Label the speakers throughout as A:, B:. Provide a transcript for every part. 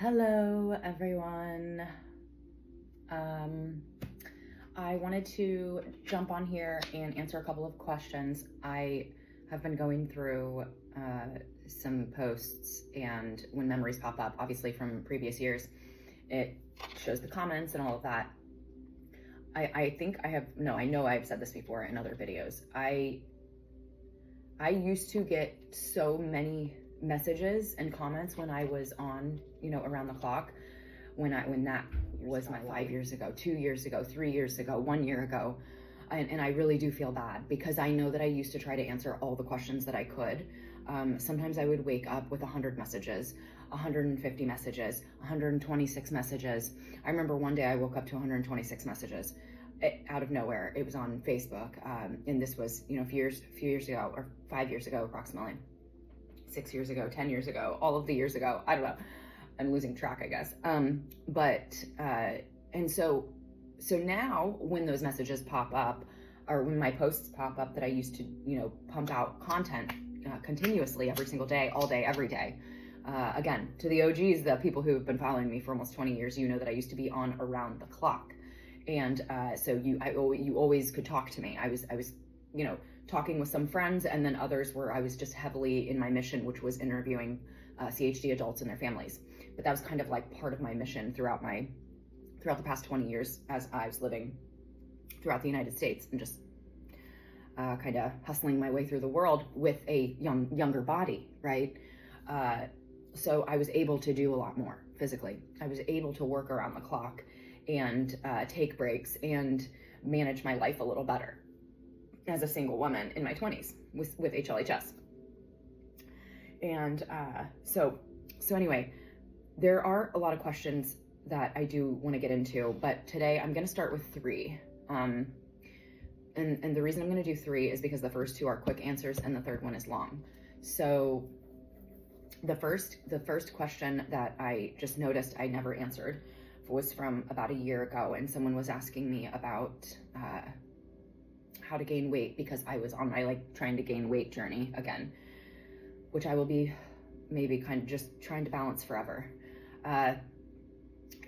A: Hello, everyone. I wanted to jump on here and answer a couple of questions. I have been going through some posts, and when memories pop up, obviously from previous years, it shows the comments and all of that. I know I've said this before in other videos. I used to get so many messages and comments when I was on, around the clock, when that was my 5 years ago, 2 years ago, 3 years ago, 1 year ago. And I really do feel bad because I know that I used to try to answer all the questions that I could. Sometimes I would wake up with 100 messages, 150 messages, 126 messages. I remember one day I woke up to 126 messages out of nowhere. It was on Facebook. And this was, a few years ago, or 5 years ago, approximately 6 years ago, 10 years ago, all of the years ago. I don't know. I'm losing track, I guess. And so now when those messages pop up, or when my posts pop up that I used to, pump out content continuously every single day, all day, every day. Again, to the OGs, the people who have been following me for almost 20 years, you know that I used to be on around the clock. And so you always could talk to me. I was talking with some friends, and then others where I was just heavily in my mission, which was interviewing CHD adults and their families. But that was kind of like part of my mission throughout the past 20 years as I was living throughout the United States and just kind of hustling my way through the world with a younger body, right? So I was able to do a lot more physically. I was able to work around the clock and take breaks and manage my life a little better as a single woman in my 20s with HLHS. And so anyway, there are a lot of questions that I do want to get into, but today I'm going to start with 3. And the reason I'm going to do 3 is because the first 2 are quick answers and the third one is long. So the first question that I just noticed I never answered was from about a year ago, and someone was asking me about how to gain weight because I was on my trying to gain weight journey again, which I will be maybe kind of just trying to balance forever.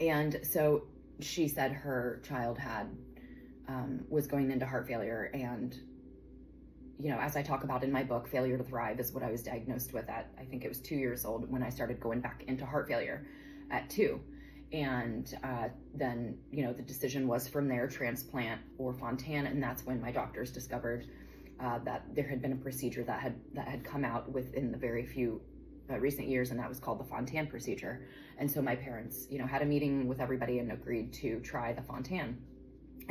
A: And so she said her child was going into heart failure, and as I talk about in my book, Failure to Thrive is what I was diagnosed with at, I think it was 2 years old when I started going back into heart failure at 2. And then, the decision was from there, transplant or Fontan. And that's when my doctors discovered that there had been a procedure that had come out within the very few recent years, and that was called the Fontan procedure. And so my parents, had a meeting with everybody and agreed to try the Fontan.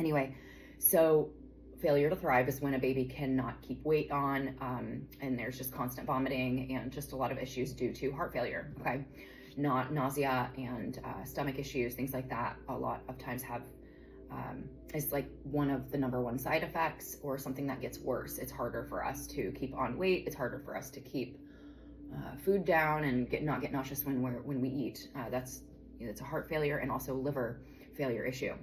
A: Anyway, so failure to thrive is when a baby cannot keep weight on, and there's just constant vomiting and just a lot of issues due to heart failure, okay? Nausea and stomach issues, things like that, a lot of times have is like one of the number 1 side effects, or something that gets worse. It's harder for us to keep on weight. It's harder for us to keep food down and not get nauseous when we eat. It's a heart failure and also liver failure issue,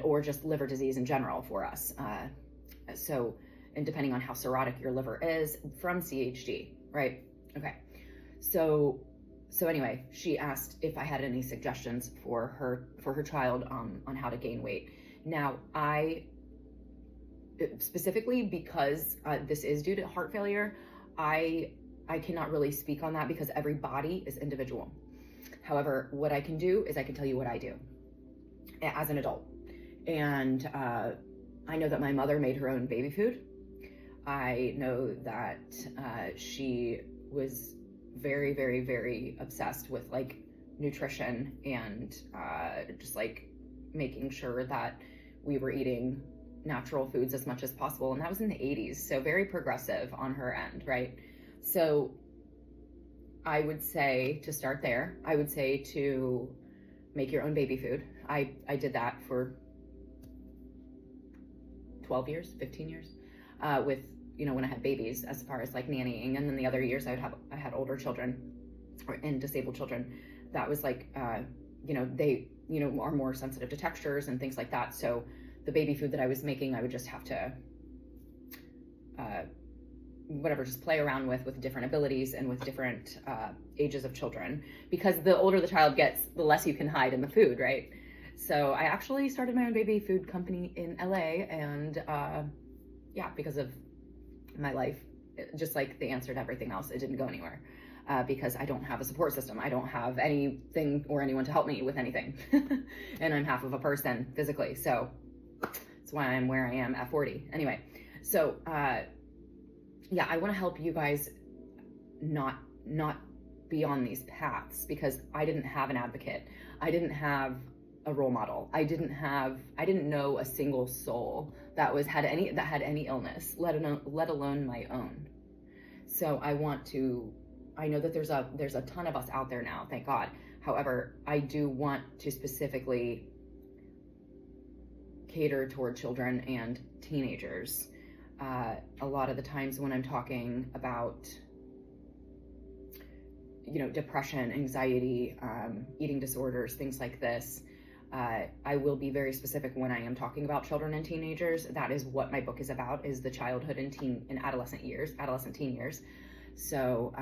A: or just liver disease in general for us. And depending on how cirrhotic your liver is from CHD, right? Okay. So anyway, she asked if I had any suggestions for her child on how to gain weight. Now, I specifically, because this is due to heart failure, I cannot really speak on that because every body is individual. However, what I can do is I can tell you what I do as an adult. And I know that my mother made her own baby food. I know that she was very, very, very obsessed with nutrition and just making sure that we were eating natural foods as much as possible. And that was in the 80s. So very progressive on her end, right? So I would say to start there, I would say to make your own baby food. I did that for 12 years, 15 years, with when I had babies, as far as nannying. And then the other years I had older children and disabled children. That was they are more sensitive to textures and things like that. So the baby food that I was making, I would just have to whatever, just play around with different abilities and with different ages of children, because the older the child gets, the less you can hide in the food, right? So I actually started my own baby food company in LA, and yeah, because of my life, just like the answer to everything else, it didn't go anywhere. Because I don't have a support system. I don't have anything or anyone to help me with anything. And I'm half of a person physically. So that's why I'm where I am at 40. Anyway, so yeah, I want to help you guys not be on these paths, because I didn't have an advocate. I didn't have a role model. I didn't know a single soul that had any illness, let alone my own. So I know that there's a ton of us out there now, thank God. However, I do want to specifically cater toward children and teenagers. A lot of the times when I'm talking about, depression, anxiety, eating disorders, things like this, I will be very specific when I am talking about children and teenagers. That is what my book is about, is the childhood and adolescent teen years. So,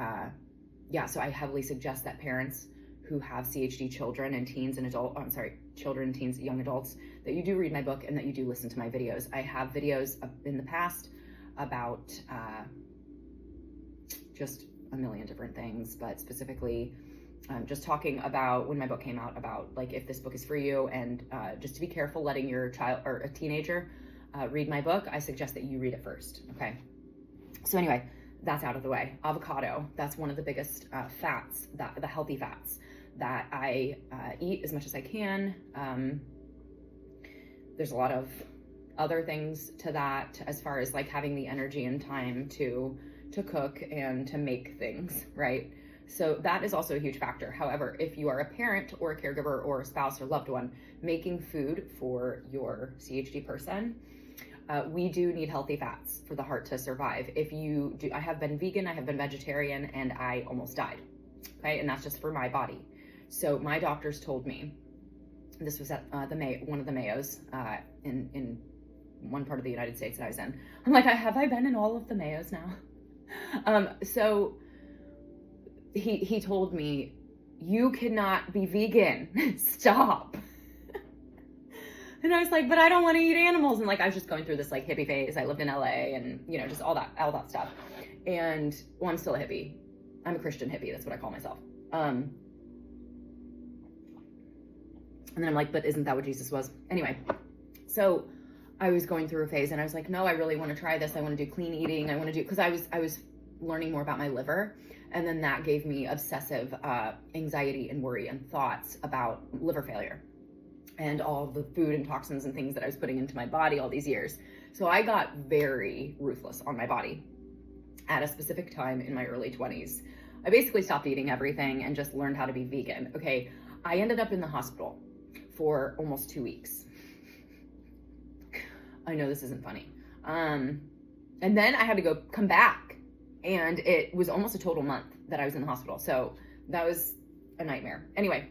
A: yeah, so I heavily suggest that parents who have CHD children and teens and children, teens, young adults, that you do read my book and that you do listen to my videos. I have videos in the past about just a million different things, but specifically just talking about when my book came out, about like if this book is for you, and just to be careful letting your child or a teenager read my book. I suggest that you read it first, okay? So anyway, that's out of the way. Avocado, that's one of the biggest fats, the healthy fats that I eat as much as I can. There's a lot of other things to that, as far as like having the energy and time to cook and to make things, right? So that is also a huge factor. However, if you are a parent or a caregiver or a spouse or loved one making food for your CHD person, we do need healthy fats for the heart to survive. I have been vegan, I have been vegetarian, and I almost died, okay? And that's just for my body. So my doctors told me, this was at one of the Mayos in one part of the United States that I was in. I'm like, have I been in all of the Mayos now? So he told me, you cannot be vegan, stop. And I was like, but I don't want to eat animals. And like, I was just going through this like hippie phase. I lived in LA and, just all that stuff. And well, I'm still a hippie. I'm a Christian hippie. That's what I call myself. And then I'm like, but isn't that what Jesus was? Anyway, so I was going through a phase and I was like, no, I really want to try this. I want to do clean eating. Cause I was learning more about my liver. And then that gave me obsessive anxiety and worry and thoughts about liver failure and all the food and toxins and things that I was putting into my body all these years. So I got very ruthless on my body at a specific time in my early 20s. I basically stopped eating everything and just learned how to be vegan. Okay, I ended up in the hospital for almost 2 weeks. I know this isn't funny. And then I had to come back, and it was almost a total month that I was in the hospital. So that was a nightmare. Anyway,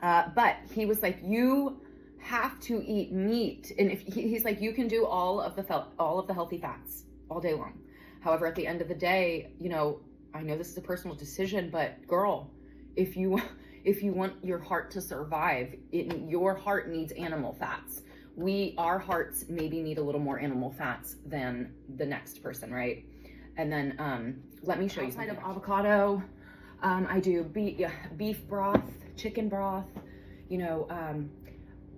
A: but he was like, you have to eat meat. And he's like, you can do all of the healthy fats all day long. However, at the end of the day, I know this is a personal decision, but girl, if you want your heart to survive, your heart needs animal fats. Our hearts maybe need a little more animal fats than the next person, right? And then let me show you something. Outside of avocado, I do beef broth, chicken broth,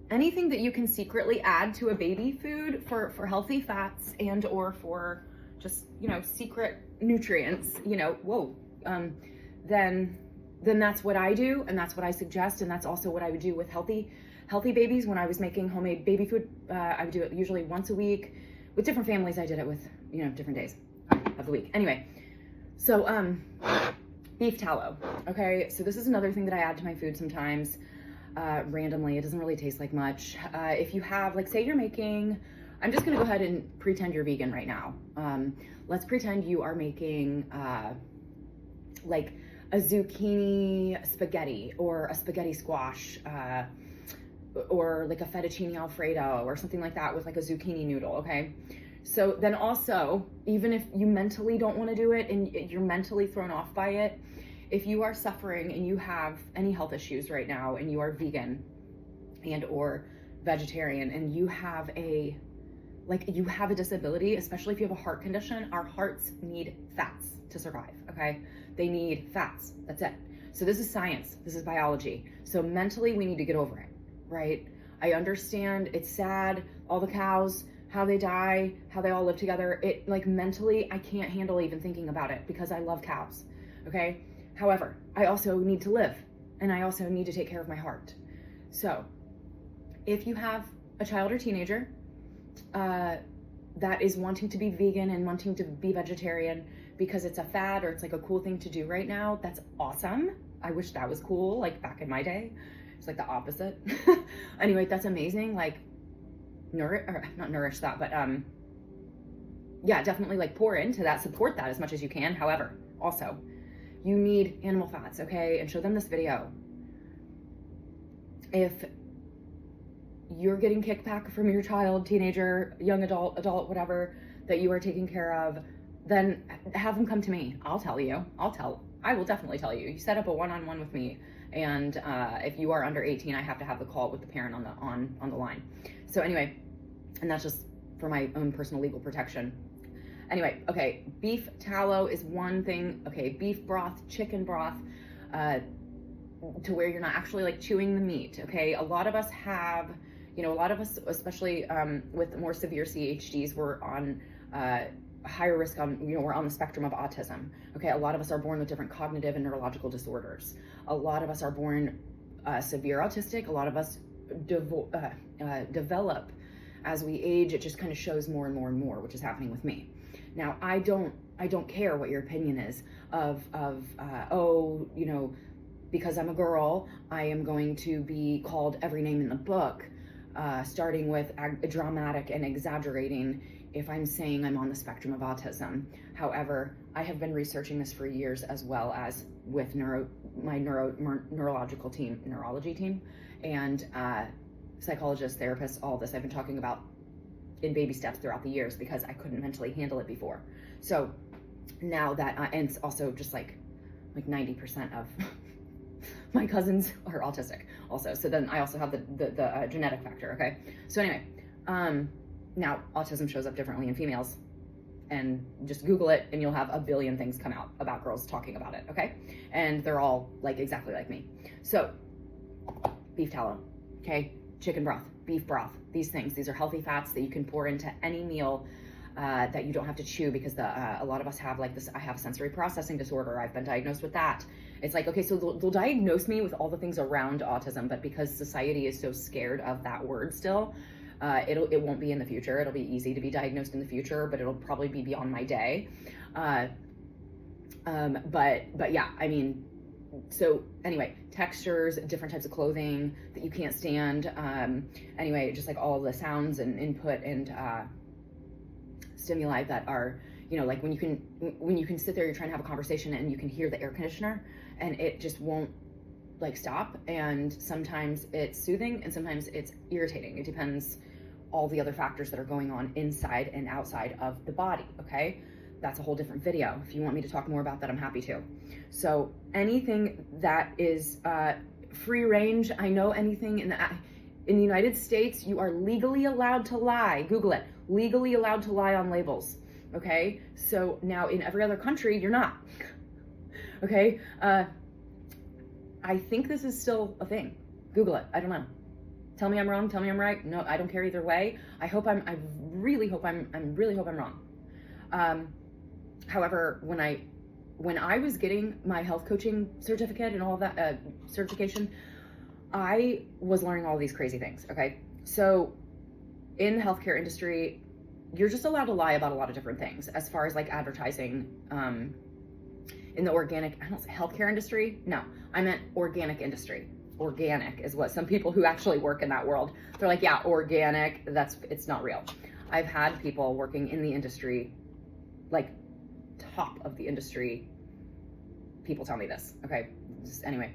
A: anything that you can secretly add to a baby food for healthy fats and or for just, secret nutrients, then that's what I do, and that's what I suggest, and that's also what I would do with healthy babies. When I was making homemade baby food, I would do it usually once a week. With different families, I did it with, different days of the week. Anyway, so beef tallow, okay? So this is another thing that I add to my food sometimes, randomly. It doesn't really taste like much. If you have, like, say you're making, I'm just gonna go ahead and pretend you're vegan right now. Let's pretend you are making like a zucchini spaghetti or a spaghetti squash, or like a fettuccine alfredo or something like that with like a zucchini noodle, okay? So then also, even if you mentally don't want to do it and you're mentally thrown off by it, if you are suffering and you have any health issues right now and you are vegan and or vegetarian and you have a disability, especially if you have a heart condition, our hearts need fats to survive, okay? They need fats, that's it. So this is science, this is biology. So mentally we need to get over it, right? I understand it's sad, all the cows, how they die, how they all live together. It like mentally, I can't handle even thinking about it because I love cows, okay? However, I also need to live and I also need to take care of my heart. So if you have a child or teenager that is wanting to be vegan and wanting to be vegetarian because it's a fad or it's like a cool thing to do right now, that's awesome. I wish that was cool, like back in my day. It's like the opposite. Anyway, that's amazing. Like not nourish that, but yeah, definitely like pour into that, support that as much as you can. However, also, you need animal fats, okay? And show them this video. If you're getting kickback from your child, teenager, young adult, whatever, that you are taking care of, then have them come to me. I'll tell you. I will definitely tell you. You set up a one-on-one with me, and if you are under 18, I have to have the call with the parent on the line. So anyway, and that's just for my own personal legal protection. Anyway, okay, beef tallow is one thing. Okay, beef broth, chicken broth, to where you're not actually like chewing the meat. Okay, a lot of us have, a lot of us, especially with more severe CHDs, we're on higher risk on, we're on the spectrum of autism. Okay, a lot of us are born with different cognitive and neurological disorders. A lot of us are born severe autistic. A lot of us develop as we age. It just kind of shows more and more and more, which is happening with me. Now, I don't care what your opinion is of because I'm a girl, I am going to be called every name in the book, starting with dramatic and exaggerating if I'm saying I'm on the spectrum of autism. However, I have been researching this for years, as well as with my neurology team, and psychologists, therapists, all this I've been talking about in baby steps throughout the years because I couldn't mentally handle it before. So now that, and it's also just like 90% of my cousins are autistic also. So then I also have the genetic factor, okay? So anyway, now autism shows up differently in females, and just Google it and you'll have a billion things come out about girls talking about it, okay? And they're all like exactly like me. So beef tallow, okay? Chicken broth, beef broth, these are healthy fats that you can pour into any meal that you don't have to chew, because a lot of us have like this, I have sensory processing disorder. I've been diagnosed with that. It's like, okay, so they'll diagnose me with all the things around autism, but because society is so scared of that word still, it won't be in the future. It'll be easy to be diagnosed in the future, but it'll probably be beyond my day. But yeah, I mean, so anyway, textures, different types of clothing that you can't stand. Anyway, just like all the sounds and input and stimuli that are, like when you can sit there, you're trying to have a conversation and you can hear the air conditioner and it just won't like stop. And sometimes it's soothing and sometimes it's irritating. It depends all the other factors that are going on inside and outside of the body, okay? That's a whole different video. If you want me to talk more about that, I'm happy to. So anything that is free range, I know anything in the United States, you are legally allowed to lie. Google it. Legally allowed to lie on labels, okay? So now in every other country, you're not, okay? I think this is still a thing. Google it. I don't know. Tell me I'm wrong. Tell me I'm right. No, I don't care either way. I really hope I'm wrong. However, when I was getting my health coaching certificate and all of that certification, I was learning all these crazy things, okay? So in the healthcare industry, you're just allowed to lie about a lot of different things as far as like advertising. In the organic, I don't say healthcare industry. No, I meant organic industry. Organic is what some people who actually work in that world, they're like, yeah, organic, it's not real. I've had people working in the industry, like top of the industry, people tell me this, okay? Just anyway.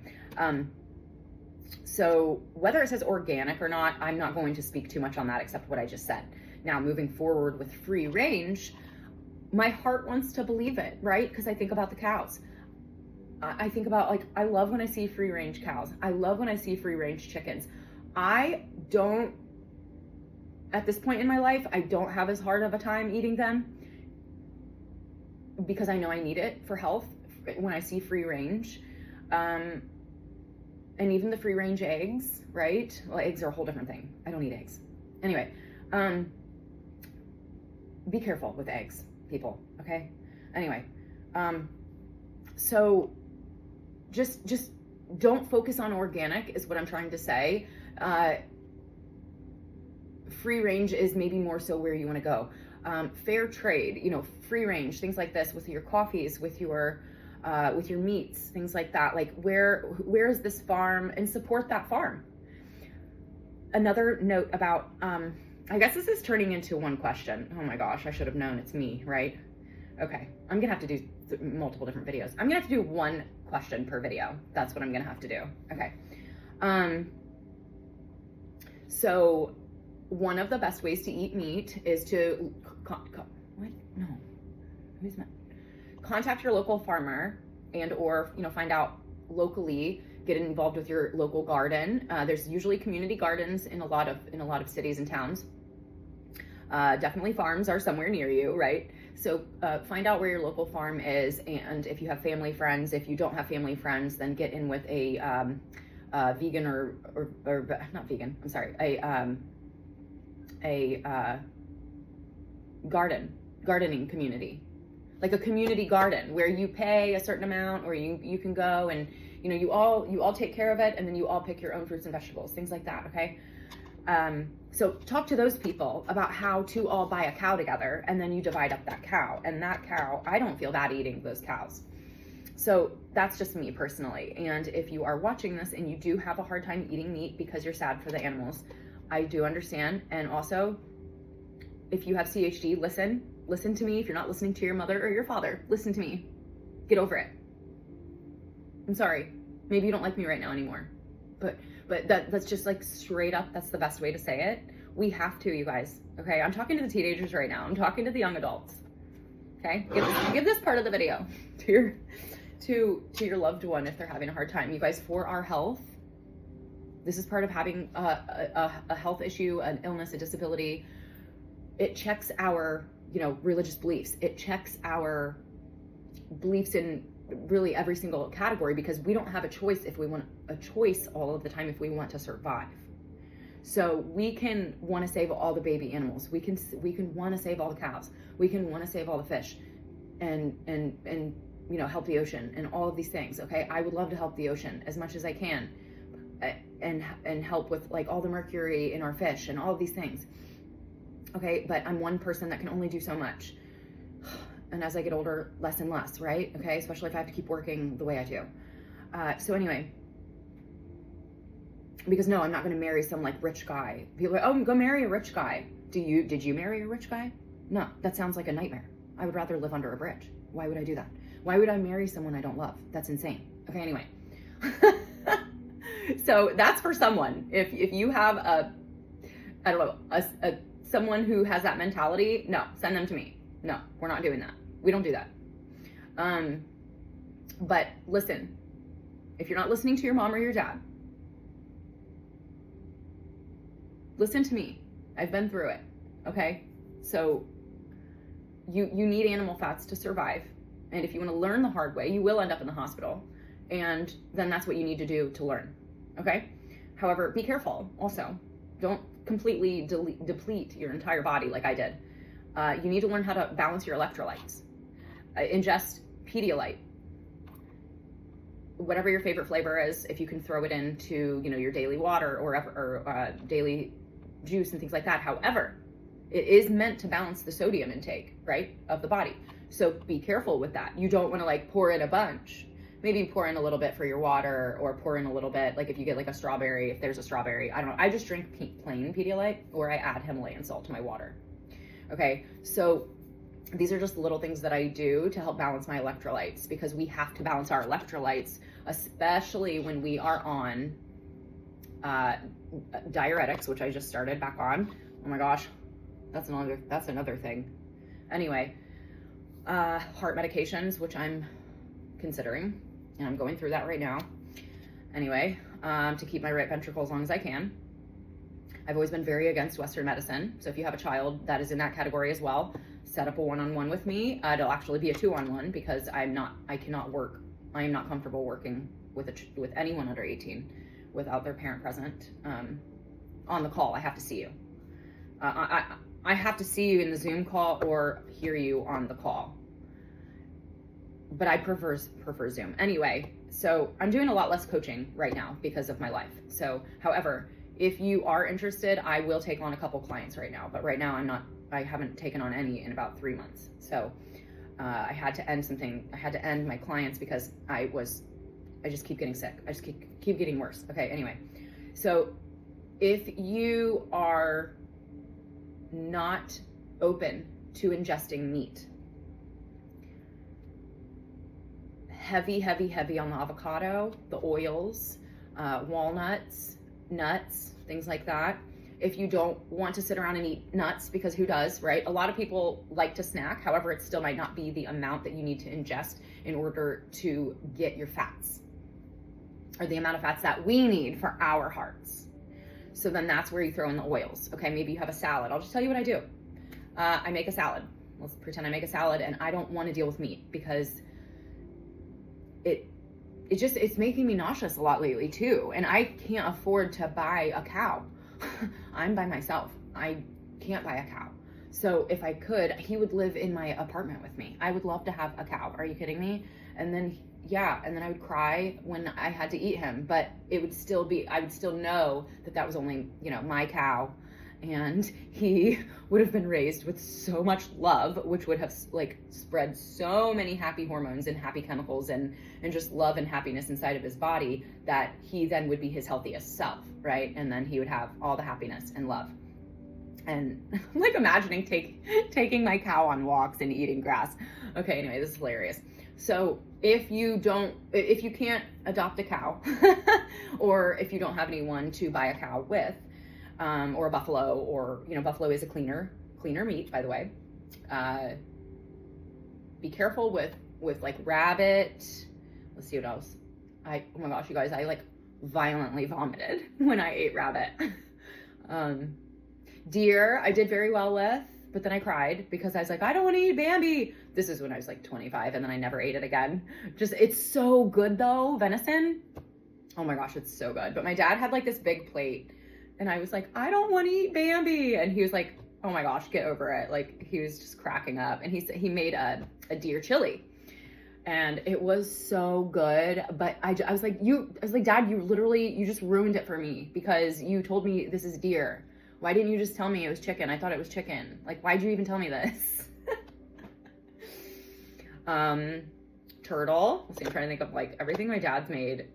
A: So whether it says organic or not, I'm not going to speak too much on that except what I just said. Now, moving forward with free range, my heart wants to believe it, right? Because I think about the cows. I think about, like, I love when I see free range cows. I love when I see free range chickens. I don't, at this point in my life, I don't have as hard of a time eating them because I know I need it for health when I see free range. And even the free range eggs, right? Well, eggs are a whole different thing. I don't eat eggs. Anyway, be careful with eggs, people, okay? Anyway, so just don't focus on organic is what I'm trying to say. Free range is maybe more so where you want to go. Fair trade, you know, free range, things like this with your coffees, with your meats, things like that. Like where is this farm, and support that farm. Another note about, I guess this is turning into one question. Oh my gosh, I should have known it's me, right? Okay, I'm gonna have to do multiple different videos. I'm gonna have to do one question per video. That's what I'm gonna have to do. Okay. So one of the best ways to eat meat is to contact your local farmer, and or, you know, find out locally, get involved with your local garden. There's usually community gardens in a lot of cities and towns. Definitely farms are somewhere near you, right? So find out where your local farm is, and if you have family friends. If you don't have family friends, then get in with a vegan or not vegan, I'm sorry, a gardening community, like a community garden where you pay a certain amount, or you can go and, you know, you all take care of it, and then you all pick your own fruits and vegetables, things like that. Okay. So talk to those people about how to all buy a cow together, and then you divide up that cow, and that cow, I don't feel bad eating those cows. So that's just me personally. And if you are watching this and you do have a hard time eating meat because you're sad for the animals, I do understand. And also, if you have CHD, listen to me. If you're not listening to your mother or your father, listen to me. Get over it. I'm sorry. Maybe you don't like me right now anymore, but that's just like straight up, that's the best way to say it. We have to, you guys. Okay, I'm talking to the teenagers right now. I'm talking to the young adults. Okay, give this part of the video to your loved one if they're having a hard time. You guys, for our health, this is part of having a health issue, an illness, a disability. It checks our, you know, religious beliefs. It checks our beliefs in really every single category, because we don't have a choice all of the time if we want to survive. So we can want to save all the baby animals. We can want to save all the cows. We can want to save all the fish, and you know, help the ocean and all of these things. Okay, I would love to help the ocean as much as I can, and help with like all the mercury in our fish and all of these things. Okay, but I'm one person that can only do so much. And as I get older, less and less, right? Okay, especially if I have to keep working the way I do. So anyway, because no, I'm not going to marry some like rich guy. People are like, oh, go marry a rich guy. Did you marry a rich guy? No, that sounds like a nightmare. I would rather live under a bridge. Why would I do that? Why would I marry someone I don't love? That's insane. Okay, anyway. So that's for someone. If you have someone who has that mentality, no, send them to me. No, we're not doing that. We don't do that. But listen, if you're not listening to your mom or your dad, listen to me. I've been through it. Okay. So you need animal fats to survive. And if you want to learn the hard way, you will end up in the hospital. And then that's what you need to do to learn. Okay. However, be careful also. Don't completely deplete your entire body like I did. You need to learn how to balance your electrolytes. Ingest Pedialyte, whatever your favorite flavor is. If you can throw it into, you know, your daily water or daily juice and things like that. However, it is meant to balance the sodium intake, right, of the body. So be careful with that. You don't want to like pour in a bunch. Maybe pour in a little bit for your water, or pour in a little bit, like if you get like a strawberry, if there's a strawberry, I don't know. I just drink plain Pedialyte, or I add Himalayan salt to my water. Okay, so these are just little things that I do to help balance my electrolytes, because we have to balance our electrolytes, especially when we are on diuretics, which I just started back on. Oh my gosh, That's another thing. Anyway, heart medications, which I'm considering, and I'm going through that right now. Anyway, to keep my right ventricle as long as I can. I've always been very against Western medicine. So if you have a child that is in that category as well, set up a one-on-one with me. It'll actually be a 2-on-1 because I am not comfortable working with anyone under 18 without their parent present on the call. I have to see you. I have to see you in the Zoom call or hear you on the call. But I prefer Zoom. Anyway, so I'm doing a lot less coaching right now because of my life. So, however, if you are interested, I will take on a couple clients right now. But right now I haven't taken on any in about 3 months. So I had to end my clients because I just keep getting sick. I just keep getting worse. Okay, anyway. So if you are not open to ingesting meat, heavy on the avocado, the oils, walnuts, nuts, things like that. If you don't want to sit around and eat nuts, because who does, right? A lot of people like to snack. However, it still might not be the amount that you need to ingest in order to get your fats, or the amount of fats that we need for our hearts. So then that's where you throw in the oils. Okay, maybe you have a salad. I'll just tell you what I do. I make a salad. Let's pretend I make a salad, and I don't want to deal with meat because it's making me nauseous a lot lately too. And I can't afford to buy a cow. I'm by myself. I can't buy a cow. So if I could, he would live in my apartment with me. I would love to have a cow. Are you kidding me? And then I would cry when I had to eat him, but I would still know that was only, my cow. And he would have been raised with so much love, which would have spread so many happy hormones and happy chemicals and just love and happiness inside of his body, that he then would be his healthiest self, right? And then he would have all the happiness and love. And I'm imagining taking my cow on walks and eating grass. Okay, anyway, this is hilarious. So if you can't adopt a cow, or if you don't have anyone to buy a cow with, or a buffalo, or, buffalo is a cleaner meat, by the way. Be careful with rabbit. Let's see what else. Oh my gosh, you guys, I violently vomited when I ate rabbit. Deer, I did very well with, but then I cried because I was I don't want to eat Bambi. This is when I was 25, and then I never ate it again. It's so good though, venison. Oh my gosh, it's so good. But my dad had this big plate, and I was I don't want to eat Bambi. And he was oh my gosh, get over it. He was just cracking up. And he made a deer chili, and it was so good. But I was Dad, you just ruined it for me because you told me this is deer. Why didn't you just tell me it was chicken? I thought it was chicken. Why'd you even tell me this? Turtle. Let's see, I'm trying to think of everything my dad's made.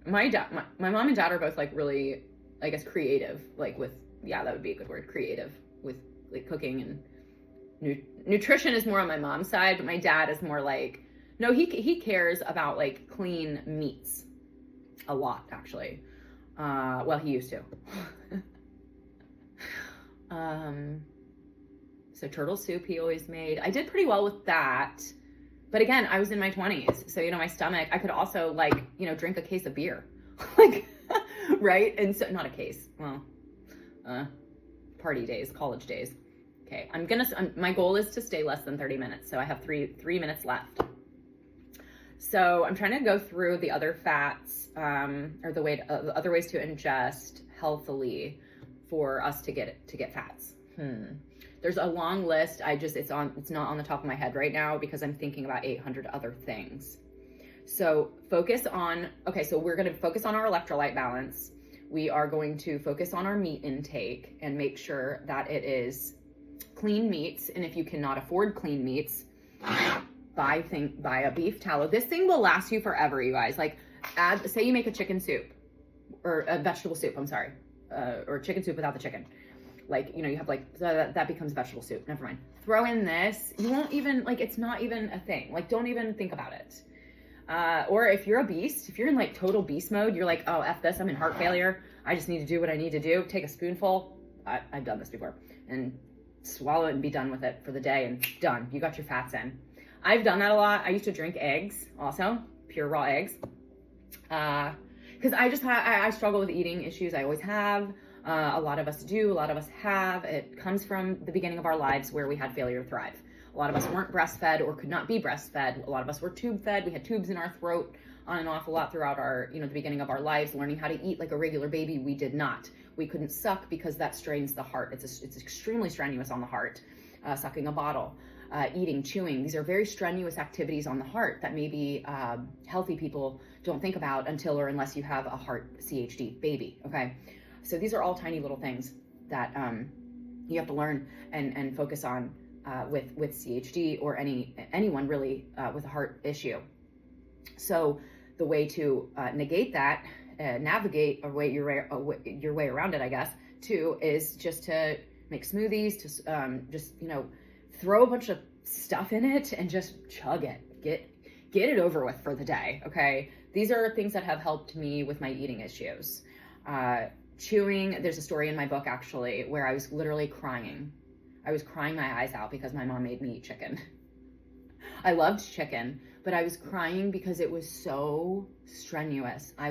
A: My mom and dad are both really, I guess, creative, that would be a good word, creative with cooking, and nutrition is more on my mom's side, but my dad is more no, he cares about clean meats a lot, actually. Well, he used to. So turtle soup he always made. I did pretty well with that. But again, I was in my 20s. So, my stomach, I could also drink a case of beer. Right? And so, not a case. Well, party days, college days. Okay. My goal is to stay less than 30 minutes. So I have three minutes left. So I'm trying to go through the other fats, or the other ways to ingest healthily for us to get fats. There's a long list. It's not on the top of my head right now because I'm thinking about 800 other things. So we're going to focus on our electrolyte balance. We are going to focus on our meat intake and make sure that it is clean meats. And if you cannot afford clean meats, buy a beef tallow. This thing will last you forever, you guys. Say you make a chicken soup, or a vegetable soup, I'm sorry, or chicken soup without the chicken. You have that becomes vegetable soup. Never mind. Throw in this. You won't even, it's not even a thing. Don't even think about it. Or if you're a beast, if you're in total beast mode, you're oh, F this, I'm in heart failure. I just need to do what I need to do. Take a spoonful. I've done this before. and swallow it and be done with it for the day, and done. You got your fats in. I've done that a lot. I used to drink eggs also, pure raw eggs. Because I struggle with eating issues. I always have. A lot of us do. A lot of us have. It comes from the beginning of our lives where we had failure to thrive. A lot of us weren't breastfed or could not be breastfed. A lot of us were tube fed. We had tubes in our throat on and off a lot throughout our, the beginning of our lives. Learning how to eat like a regular baby, we did not. We couldn't suck because that strains the heart. It's extremely strenuous on the heart. Sucking a bottle, eating, chewing. These are very strenuous activities on the heart that maybe healthy people don't think about until or unless you have a heart CHD baby, okay? So these are all tiny little things that you have to learn and focus on with CHD or anyone really with a heart issue. So the way to negate that, navigate your way around it, I guess, too, is just to make smoothies, to just, throw a bunch of stuff in it and just chug it. Get it over with for the day, okay? These are things that have helped me with my eating issues. Chewing, there's a story in my book, actually, where I was literally crying. I was crying my eyes out because my mom made me eat chicken. I loved chicken, but I was crying because it was so strenuous. I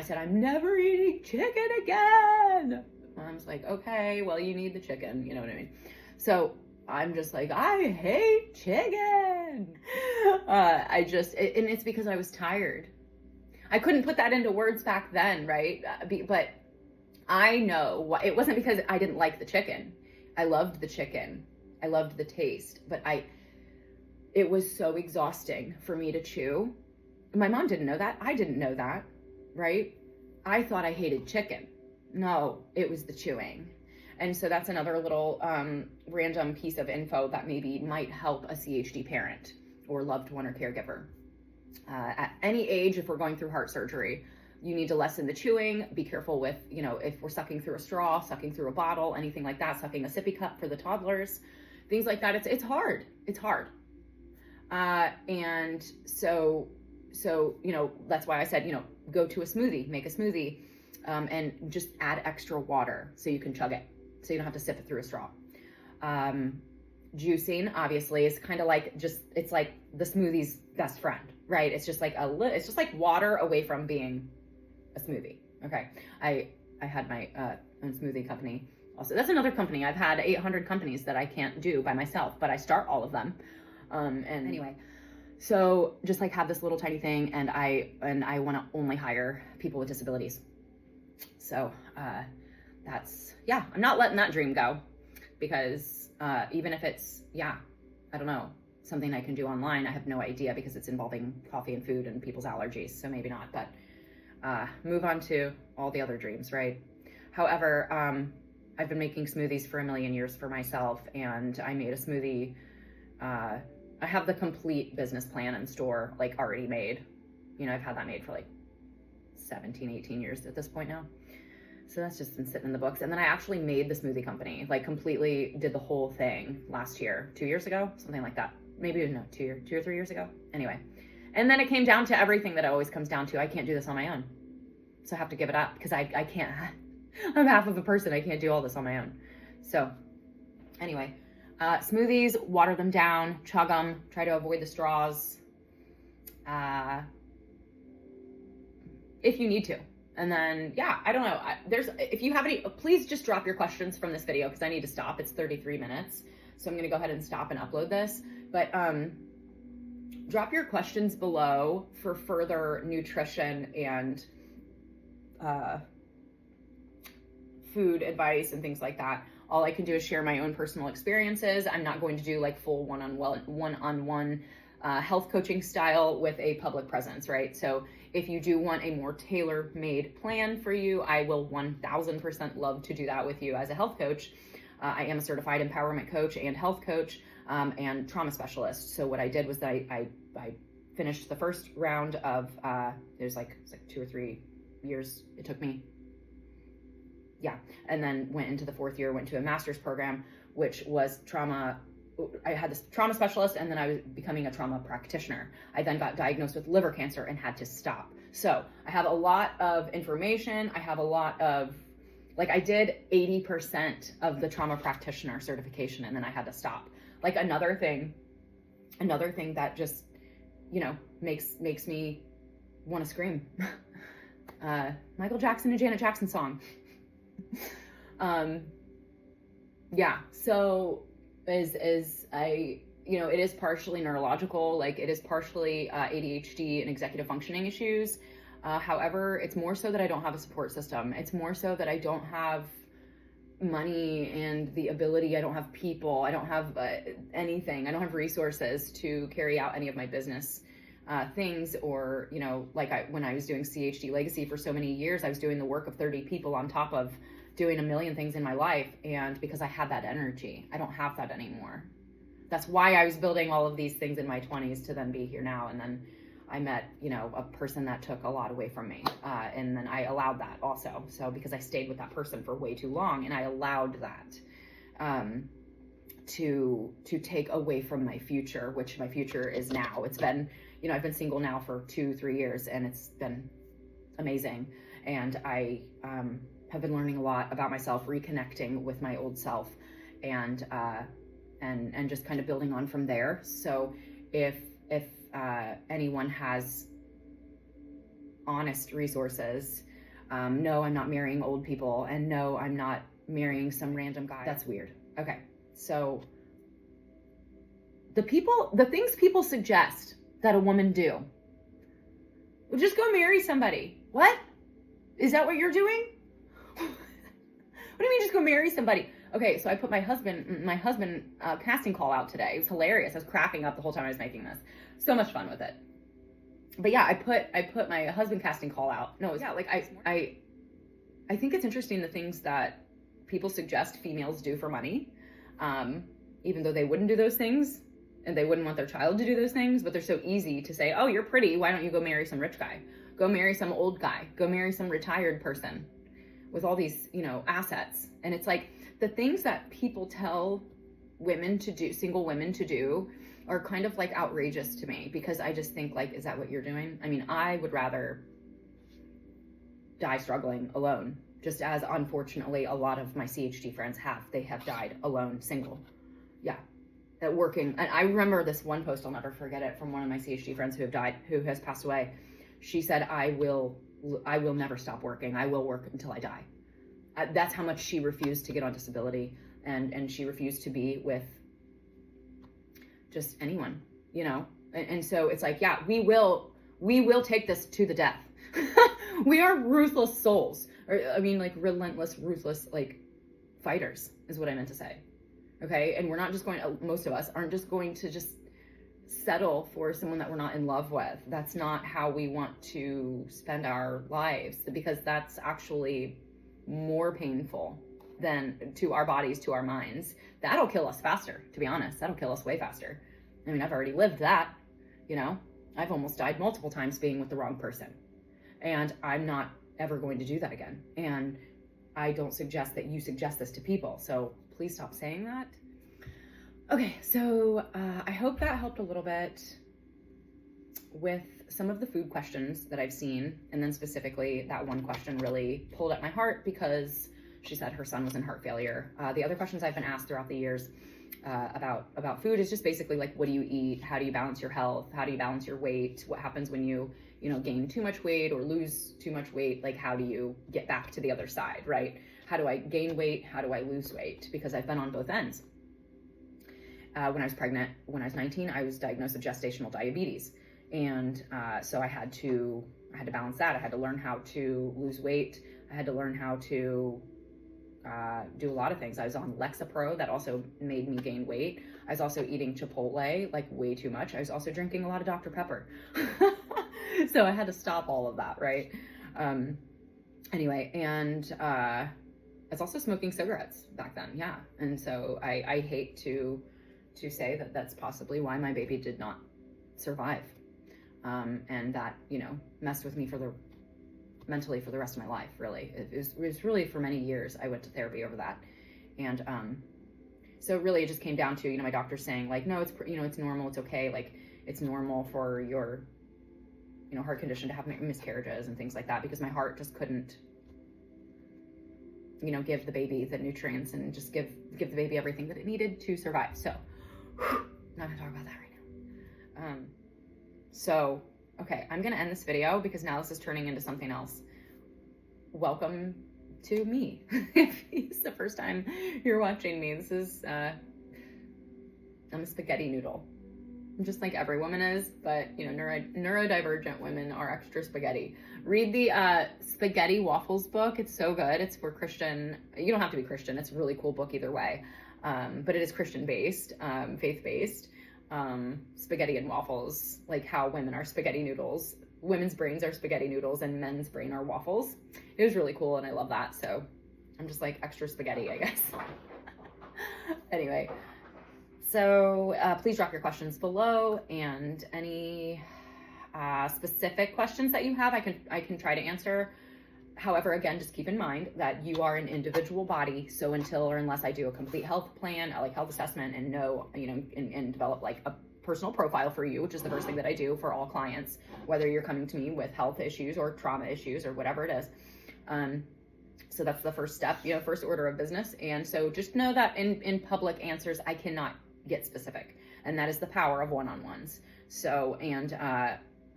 A: said, I'm never eating chicken again. Mom's like, okay, well, you need the chicken. You know what I mean? So I'm just like, I hate chicken. And it's because I was tired. I couldn't put that into words back then, right? But I know it wasn't because I didn't like the chicken. I loved the chicken. I loved the taste, but it was so exhausting for me to chew. My mom didn't know that. I didn't know that, right? I thought I hated chicken. No, it was the chewing. And so that's another little random piece of info that maybe might help a CHD parent or loved one or caregiver. At any age, if we're going through heart surgery, you need to lessen the chewing. Be careful with, if we're sucking through a straw, sucking through a bottle, anything like that, sucking a sippy cup for the toddlers, things like that. It's hard. It's hard. And so, that's why I said, go to a smoothie, make a smoothie, and just add extra water so you can chug it. So you don't have to sip it through a straw. Juicing, obviously, is kind of like it's like the smoothie's best friend, right? It's just like it's just like water away from being a smoothie. Okay. I had my own smoothie company. Also, that's another company. I've had 800 companies that I can't do by myself, but I start all of them. And anyway, so just like have this little tiny thing, and I want to only hire people with disabilities. So I'm not letting that dream go, because even if it's, I don't know, something I can do online, I have no idea, because it's involving coffee and food and people's allergies. So maybe not, but move on to all the other dreams, right? However, I've been making smoothies for a million years for myself, and I made a smoothie. I have the complete business plan and store like already made. I've had that made for like 17, 18 years at this point now. So that's just been sitting in the books. And then I actually made the smoothie company, like completely did the whole thing last year, 2 years ago, something like that. Maybe, no, 2 or 3 years ago. Anyway. And then it came down to everything that it always comes down to. I can't do this on my own. So I have to give it up, because I can't, I'm half of a person. I can't do all this on my own. So anyway, smoothies, water them down, chug them, try to avoid the straws. If you need to. And then, I don't know. If you have any, please just drop your questions from this video, because I need to stop. It's 33 minutes. So I'm going to go ahead and stop and upload this. But drop your questions below for further nutrition and food advice and things like that. All I can do is share my own personal experiences. I'm not going to do like full one-on-one health coaching style with a public presence, right? So if you do want a more tailor-made plan for you, I will 1000% love to do that with you as a health coach. I am a certified empowerment coach and health coach and trauma specialist. So what I did was that I finished the first round of, it's like 2 or 3 years it took me. And then went into the 4th year, went to a master's program, which was trauma. I had this trauma specialist, and then I was becoming a trauma practitioner. I then got diagnosed with liver cancer and had to stop. So I have a lot of information. I have a lot of Like I did 80% of the trauma practitioner certification and then I had to stop. Like another thing that just, you know, makes me want to scream. Michael Jackson and Janet Jackson song. Yeah, so it is partially neurological, like it is partially ADHD and executive functioning issues. However, it's more so that I don't have a support system. It's more so that I don't have money and the ability. I don't have people. I don't have anything. I don't have resources to carry out any of my business things, or, you know, like when I was doing CHD Legacy for so many years, I was doing the work of 30 people on top of doing a million things in my life. And because I had that energy, I don't have that anymore. That's why I was building all of these things in my 20s to then be here now. And then I met, you know, a person that took a lot away from me. And then I allowed that also. So because I stayed with that person for way too long and I allowed that to take away from my future, which my future is now. It's been, you know, I've been single now for 2-3 years and it's been amazing. And I have been learning a lot about myself, reconnecting with my old self, and just kind of building on from there. So if anyone has honest resources, no, I'm not marrying old people, and no, I'm not marrying some random guy. That's weird. Okay, so the things people suggest that a woman do, well, just go marry somebody. What? Is that what you're doing? What do you mean just go marry somebody? Okay, so I put my husband casting call out today. It was hilarious. I was cracking up the whole time I was making this. So much fun with it. But yeah, I put my husband casting call out. No, yeah, like I think it's interesting the things that people suggest females do for money, even though they wouldn't do those things and they wouldn't want their child to do those things, but they're so easy to say, oh, you're pretty, why don't you go marry some rich guy? Go marry some old guy. Go marry some retired person with all these, you know, assets. And it's like the things that people tell women to do, single women to do, are kind of like outrageous to me, because I just think, like, is that what you're doing? I mean, I would rather die struggling alone, just as unfortunately a lot of my CHD friends have. They have died alone, single. Yeah. At working. And I remember this one post, I'll never forget it, from one of my CHD friends who has passed away. She said, I will never stop working. I will work until I die. That's how much she refused to get on disability, and she refused to be with just anyone, you know? And so it's like, yeah, we will take this to the death. We are ruthless souls. Or, I mean, like, relentless, ruthless, like, fighters is what I meant to say. Okay? And we're not just most of us aren't just going to just settle for someone that we're not in love with. That's not how we want to spend our lives, because that's actually more painful than to our bodies, to our minds. That'll kill us faster, to be honest. That'll kill us way faster. I mean, I've already lived that, you know? I've almost died multiple times being with the wrong person. And I'm not ever going to do that again. And I don't suggest that you suggest this to people. So please stop saying that. Okay, so I hope that helped a little bit with some of the food questions that I've seen. And then specifically, that one question really pulled at my heart because she said her son was in heart failure. The other questions I've been asked throughout the years about food is just basically like, what do you eat? How do you balance your health? How do you balance your weight? What happens when you gain too much weight or lose too much weight? Like, how do you get back to the other side, right? How do I gain weight? How do I lose weight? Because I've been on both ends. When I was pregnant, when I was 19, I was diagnosed with gestational diabetes. And so I had to balance that. I had to learn how to lose weight. I had to learn how to do a lot of things. I was on Lexapro, that also made me gain weight. I was also eating Chipotle, like, way too much. I was also drinking a lot of Dr. Pepper. So I had to stop all of that, right? Anyway, and I was also smoking cigarettes back then, yeah. And so I hate to say that that's possibly why my baby did not survive. And that, messed with me mentally for the rest of my life, really. It was really for many years. I went to therapy over that. And so really it just came down to, my doctor saying, like, no, it's normal, it's okay. Like, it's normal for your, heart condition to have miscarriages and things like that, because my heart just couldn't, you know, give the baby the nutrients and just give the baby everything that it needed to survive. So not gonna talk about that right now. So, okay, I'm gonna end this video because now this is turning into something else. Welcome to me. If it's the first time you're watching me, this is, I'm a spaghetti noodle. Just like every woman is, but you know, neurodivergent women are extra spaghetti. Read the Spaghetti Waffles book. It's so good. It's for Christian. You don't have to be Christian. It's a really cool book either way. But it is Christian based, faith based. Spaghetti and waffles, like how women are spaghetti noodles. Women's brains are spaghetti noodles and men's brain are waffles. It was really cool and I love that. So I'm just like extra spaghetti, I guess. Anyway. So please drop your questions below, and any specific questions that you have, I can try to answer. However, again, just keep in mind that you are an individual body. So until or unless I do a complete health plan, like health assessment, and know, you know, and develop like a personal profile for you, which is the first thing that I do for all clients, whether you're coming to me with health issues or trauma issues or whatever it is. So that's the first step, you know, first order of business. And so just know that in public answers, I cannot get specific, and that is the power of one-on-ones. So, and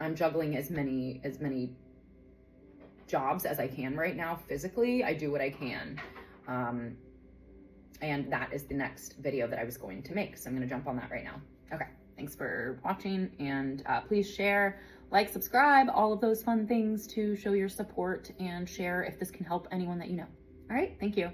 A: I'm juggling as many jobs as I can right now. Physically, I do what I can, and that is the next video that I was going to make, so I'm going to jump on that right now. Okay, thanks for watching, and please share, like, subscribe, all of those fun things to show your support, and share if this can help anyone that you know. All right, thank you.